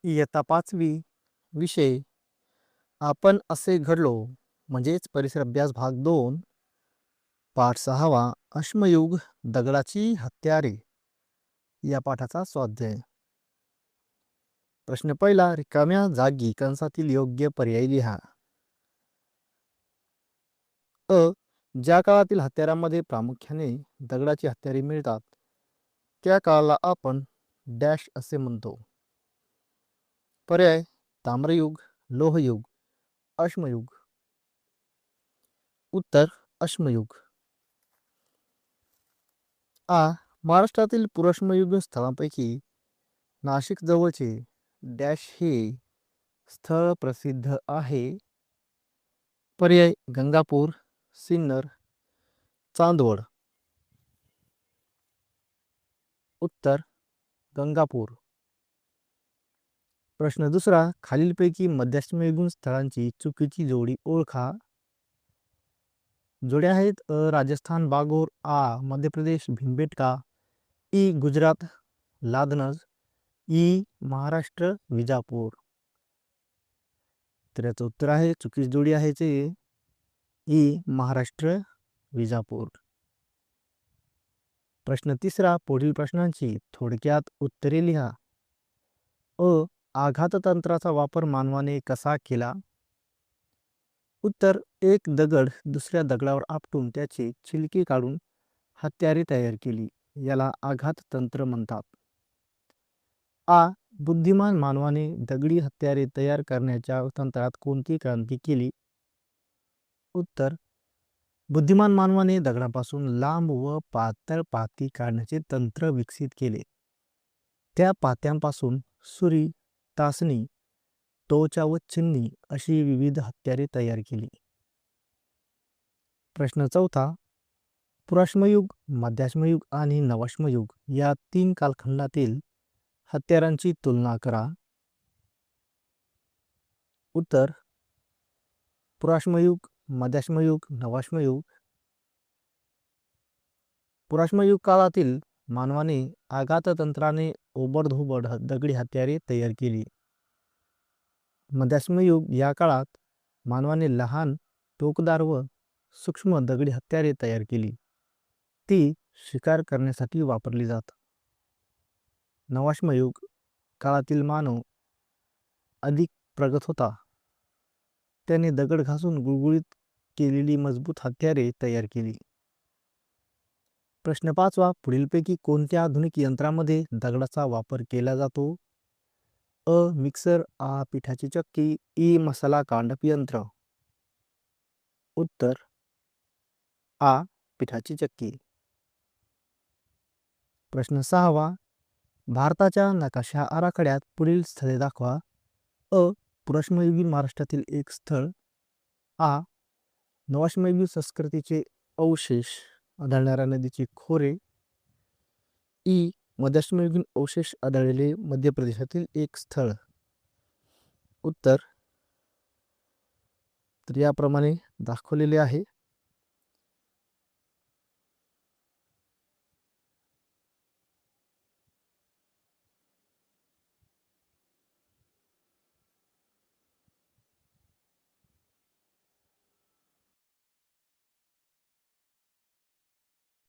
इयत्ता 5वी विषय आपण असे घडलो म्हणजेच परिसर अभ्यास भाग 2 पाठ 6वा अश्मयुग दगडाची हत्यारे या पाठाचा स्वाध्याय. प्रश्न पहिला, रिकाम्या जागी कंसातील योग्य पर्याय लिहा. अ. ज्या काळातील हत्यारांमध्ये प्रामुख्याने दगडाची हत्यारे मिळतात त्या काळाला आपण डॅश असे म्हणतो. पर्याय ताम्रयुग, लोहयुग, अश्मयुग. उत्तर अश्मयुग. आ. महाराष्ट्रातील पुरश्मयुग स्थळांपैकी नाशिक जवळचे डॅश हे स्थळ प्रसिद्ध आहे. पर्याय गंगापूर, सिन्नर, चांदवड. उत्तर गंगापूर. प्रश्न दुसरा, खालीलपैकी मध्याश्मयुगीन स्थळांची चुकीची जोडी ओळखा. जोड्या आहेत अ. राजस्थान बागोर, आ. मध्य प्रदेश भीमबेटका, ई. गुजरात लादनज, ई. महाराष्ट्र विजापूर. तर याचं उत्तर आहे, चुकीची जोडी आहे ते ई. महाराष्ट्र विजापूर. प्रश्न तिसरा, पुढील प्रश्नांची थोडक्यात उत्तरे लिहा. अ. आघाततंत्राचा वापर मानवाने कसा केला? उत्तर, एक दगड दुसऱ्या दगडावर आपटून त्याची छिलकी काढून हत्यारे तयार केली, याला आघाततंत्र म्हणतात. आ. बुद्धिमान मानवाने दगडी हत्यारे तयार करण्याच्या तंत्रात कोणती क्रांती केली? उत्तर, बुद्धिमान मानवाने दगडापासून लांब व पातळ पाती काढण्याचे तंत्र विकसित केले. त्या पात्यांपासून सुरी, तासणी, टोचा व चिमणी अशी विविध हत्यारे तयार केली. प्रश्न चौथा, पुराश्मयुग, मध्याश्मयुग आणि नवाश्मयुग या 3 कालखंडातील हत्यारांची तुलना करा. उत्तर, पुराश्मयुग, मध्याश्मयुग, नवाश्मयुग. पुराश्मयुग काळातील मानवाने आघाततंत्राने ओबडधोबड दगडी हत्यारे तयार केली. मध्याश्मयुग या काळात मानवाने लहान, टोकदार व सूक्ष्म दगडी हत्यारे तयार केली. ती शिकार करण्यासाठी वापरली जातात. नवाश्मयुग काळातील मानव अधिक प्रगत होता. त्याने दगड घासून गुळगुळीत केलेली मजबूत हत्यारे तयार केली. प्रश्न 5वा, पुढीलपैकी कोणत्या आधुनिक यंत्रामध्ये दगडाचा वापर केला जातो? अ. मिक्सर, आ. पिठाची चक्की, ई. मसाला कांडप यंत्र. उत्तर आ. पिठाची चक्की. प्रश्न 6वा, भारताच्या नकाशा आराखड्यात पुढील स्थळे दाखवा. अ. पुराश्मयुगीन महाराष्ट्रातील एक स्थळ. आ. नवाश्मयुगीन संस्कृतीचे अवशेष आढळणाऱ्या नदीचे खोरे. ई. मध्याश्मयुगीन अवशेष आढळलेले मध्य प्रदेशातील एक स्थळ. उत्तर तर याप्रमाणे दाखवलेले आहे.